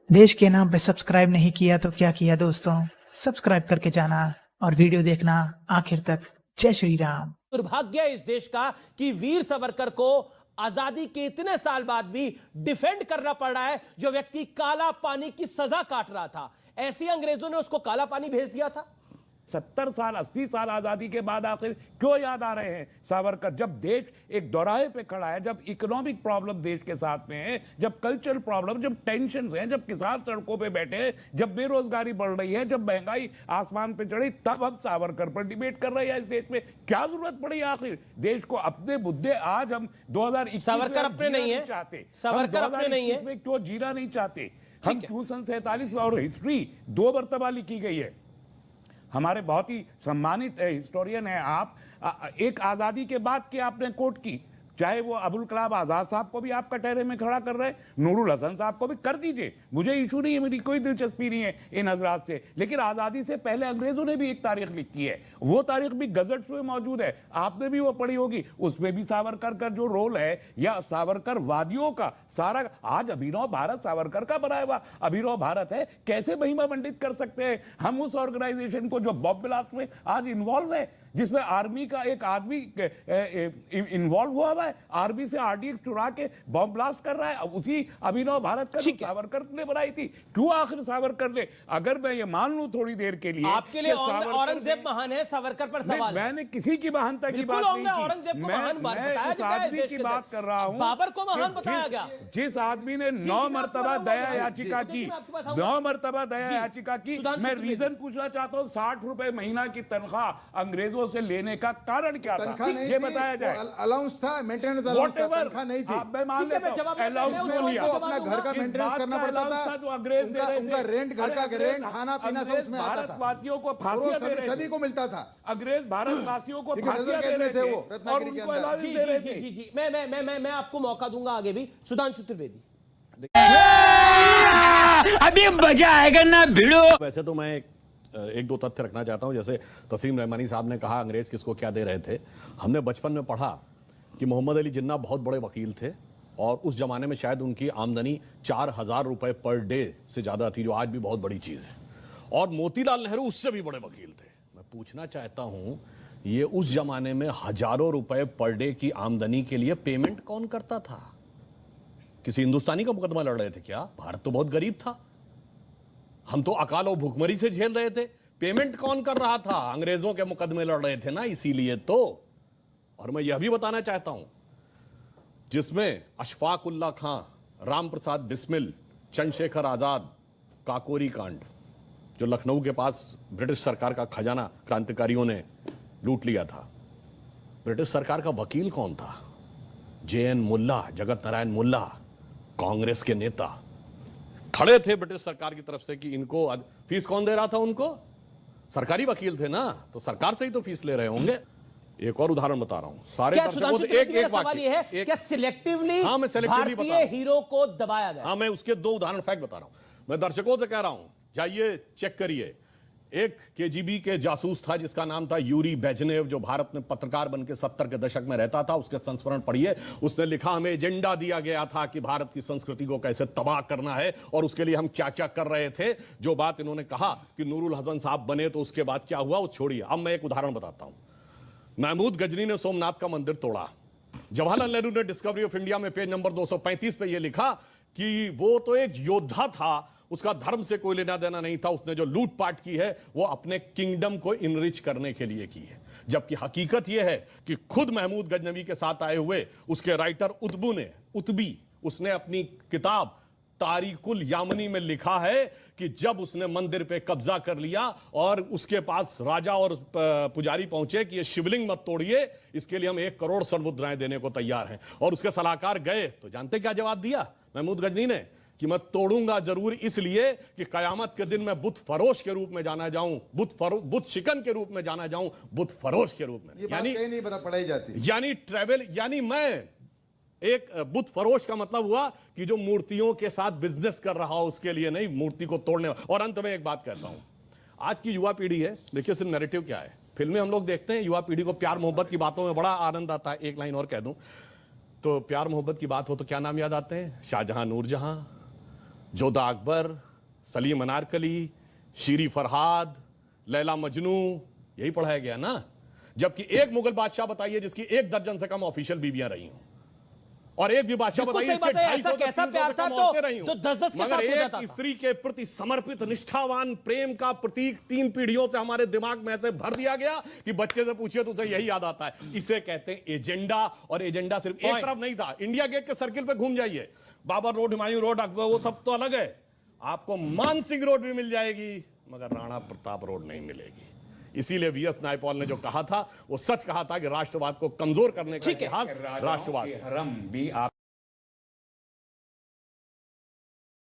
देश के नाम पे सब्सक्राइब नहीं किया तो क्या किया दोस्तों, सब्सक्राइब करके जाना और वीडियो देखना आखिर तक। जय श्री राम। दुर्भाग्य है इस देश का कि वीर सावरकर को आजादी के इतने साल बाद भी डिफेंड करना पड़ रहा है। जो व्यक्ति काला पानी की सजा काट रहा था, ऐसे अंग्रेजों ने उसको काला पानी भेज दिया था। 70 साल 80 साल आजादी के बाद आखिर क्यों याद आ रहे हैं सावरकर? जब देश एक दौराहे पे खड़ा है, जब इकोनॉमिक प्रॉब्लम देश के साथ में है, जब कल्चरल प्रॉब्लम, जब टेंशन हैं, जब किसान सड़कों पे बैठे हैं, जब बेरोजगारी बढ़ रही है, जब महंगाई आसमान पे चढ़ी, तब हम सावरकर पर डिबेट कर रहे हैं। इस देश में क्या जरूरत पड़ी आखिर देश को? अपने मुद्दे आज हम 2021 सावरकर अपने नहीं है चाहते, सावरकर अपने नहीं है, क्यों जीना नहीं चाहते हम? क्यों सन 47 और हिस्ट्री 2 मरतबा लिखी गई है। हमारे बहुत ही सम्मानित हिस्टोरियन है आप। एक आज़ादी के बाद की आपने कोट की, चाहे वो अबुल कलाम आज़ाद साहब को भी आप कटहरे में खड़ा कर रहे हैं, नूरुल हसन साहब को भी कर दीजिए, मुझे इशू नहीं है, मेरी कोई दिलचस्पी नहीं है इन हजरात से। लेकिन आज़ादी से पहले अंग्रेजों ने भी एक तारीख लिखी है, वो तारीख भी गजट्स में मौजूद है, आपने भी वो पढ़ी होगी। उसमें भी सावरकर का जो रोल है या सावरकर वादियों का सारा, आज अभिनव भारत सावरकर का बनाया हुआ अभिनव भारत है, कैसे महिमा मंडित कर सकते हैं हम उस ऑर्गेनाइजेशन को जो बॉम्ब ब्लास्ट में आज इन्वॉल्व है, जिसमें आर्मी का एक आदमी इन्वॉल्व हुआ है, आर्मी से आरडीएक्स चुरा के बॉम्ब ब्लास्ट कर रहा है। उसी अभिनव भारत का सावरकर ने बनाई थी। क्यों आखिर सावरकर ने? अगर मैं ये मान लूं थोड़ी देर के लिए, आपके लिए औरंगजेब महान है, सावरकर पर सवाल। मैंने किसी की महानता की बात नहीं की, औरंगजेब को महान बताया गया है, आदमी की बात कर रहा हूं, बाबर को महान बताया गया। जिस आदमी ने 9 मरतबा दया याचिका की, 9 मरतबा दया याचिका की, मैं रीजन पूछना चाहता हूँ। 60 रुपए महीना की तनख्वाह अंग्रेजों से लेने का कारण क्या था, ये बताया जाए। अलाउंस था, मेंटेनेंस अलाउंस था, तनख्वाह नहीं थी। मैं मान लेता हूं, अलाउंस को लिया, अपना घर का मेंटेनेंस करना पड़ता था, जो अंग्रेज दे रहे थे, उनका रेंट, घर का रेंट, खाना पीना सब उसमें आता था। भारतवासियों को फांसियां दे रहे थे, सभी को मिलता था। अंग्रेज भारतवासियों को फांसियां दे रहे थे वो रत्नागिरी के अंदर। जी जी जी जी जी, मैं आपको मौका दूंगा आगे भी। सुधांशु त्रिवेदी, अभी मजा आएगा ना भिड़ो। वैसे तो मैं एक दो तथ्य रखना चाहता हूं। जैसे तस्लीम रहमानी साहब ने कहा अंग्रेज किसको क्या दे रहे थे। हमने बचपन में पढ़ा कि मोहम्मद अली जिन्ना बहुत बड़े वकील थे और उस जमाने में शायद उनकी आमदनी 4000 रुपए पर डे से ज्यादा थी, जो आज भी बहुत बड़ी चीज है। और मोतीलाल नेहरू उससे भी बड़े वकील थे। मैं पूछना चाहता हूं, ये उस जमाने में हजारों रुपए पर डे की आमदनी के लिए पेमेंट कौन करता था? किसी हिंदुस्तानी का मुकदमा लड़ रहे थे क्या? भारत तो बहुत गरीब था, हम तो अकाल और भूखमरी से झेल रहे थे। पेमेंट कौन कर रहा था? अंग्रेजों के मुकदमे लड़ रहे थे ना, इसीलिए तो। और मैं यह भी बताना चाहता हूं, जिसमें अशफाक उल्ला खां, राम प्रसाद बिस्मिल, चंद्रशेखर आजाद, काकोरी कांड, जो लखनऊ के पास ब्रिटिश सरकार का खजाना क्रांतिकारियों ने लूट लिया था, ब्रिटिश सरकार का वकील कौन था? JN मुल्ला, जगत नारायण मुल्ला, कांग्रेस के नेता खड़े थे ब्रिटिश सरकार की तरफ से कि इनको फीस कौन दे रहा था? उनको सरकारी वकील थे ना, तो सरकार से ही तो फीस ले रहे होंगे। एक और उदाहरण बता रहा हूं, सारे एक सवाल ये है, क्या सिलेक्टिवली भारतीय हीरो को दबाया गया? हाँ, मैं उसके 2 उदाहरण फैक्ट बता रहा हूं। मैं दर्शकों से कह रहा हूं, जाइए चेक करिए। एक KGB के जासूस था जिसका नाम था यूरी बेजनेव, जो भारत में पत्रकार बनकर 70 के दशक में रहता था। उसके संस्मरण पढ़िए। उसने लिखा, हमें एजेंडा दिया गया था कि भारत की संस्कृति को कैसे तबाह करना है और उसके लिए हम क्या क्या कर रहे थे। जो बात इन्होंने कहा कि नूरुल हसन साहब बने तो उसके बाद क्या हुआ वो छोड़िए। अब मैं एक उदाहरण बताता हूं। महमूद गजनी ने सोमनाथ का मंदिर तोड़ा। जवाहरलाल नेहरू ने डिस्कवरी ऑफ इंडिया में पेज नंबर 235 पे यह लिखा कि वो तो एक योद्धा था, उसका धर्म से कोई लेना देना नहीं था। उसने जो लूटपाट की है वो अपने किंगडम को इनरिच करने के लिए की है। जबकि हकीकत यह है कि खुद महमूद गजनवी के साथ आए हुए उसके राइटर उतबी उसने अपनी किताब तारिकुल यामनी में लिखा है कि जब उसने मंदिर पे कब्जा कर लिया और उसके पास राजा और पुजारी पहुंचे कि ये शिवलिंग मत तोड़िए, इसके लिए हम 1 करोड़ स्वर्ण मुद्राएं देने को तैयार हैं, और उसके सलाहकार गए तो जानते क्या जवाब दिया महमूद गजनी ने? कि मैं तोड़ूंगा जरूर, इसलिए कि कयामत के दिन मैं बुत फरोश के रूप में जाना जाऊं, बुत शिकन के रूप में जाना जाऊं, बुत फरोश के रूप में। यानी नहीं पता पढ़ाई जाती, यानी ट्रेवल, यानी मैं एक बुत फरोश का मतलब हुआ कि जो मूर्तियों के साथ बिजनेस कर रहा हो, उसके लिए नहीं, मूर्ति को तोड़ने। और अंत में एक बात कहता हूं, आज की युवा पीढ़ी है, देखिए सिर्फ नैरेटिव क्या है। फिल्में हम लोग देखते हैं, युवा पीढ़ी को प्यार मोहब्बत की बातों में बड़ा आनंद आता है। एक लाइन और कह दूं तो, प्यार मोहब्बत की बात हो तो क्या नाम याद आते हैं? शाहजहां, नूरजहां, जोधा अकबर, सलीम अनारकली, शीरी फरहाद, लैला मजनू, यही पढ़ाया गया ना। जबकि एक मुगल बादशाह बताइए जिसकी 1 दर्जन से कम ऑफिशियल बीवियां रही हों, और एक भी बादशाह बिल्कुल बताइए सही बात है, इसके ऐसा 250 कैसा से प्यार 300 था से कम तो औरतें रही हों। तो 10-10 के मगर साथ हो एक जाता था। स्त्री के प्रति समर्पित निष्ठावान प्रेम का प्रतीक 3 पीढ़ियों से हमारे दिमाग में ऐसे भर दिया गया कि बच्चे से पूछिए तो उसे यही याद आता है। इसे कहते हैं एजेंडा, और एजेंडा सिर्फ एक तरफ नहीं था। इंडिया गेट के सर्किल पे घूम जाइए, बाबर रोड, हुमायूं रोड, अकबर, वो सब तो अलग है। आपको मानसिंह रोड भी मिल जाएगी, मगर राणा प्रताप रोड नहीं मिलेगी। इसीलिए वीएस नायपॉल ने जो कहा था वो सच कहा था कि राष्ट्रवाद को कमजोर करने का इतिहास राष्ट्रवाद हरम भी आप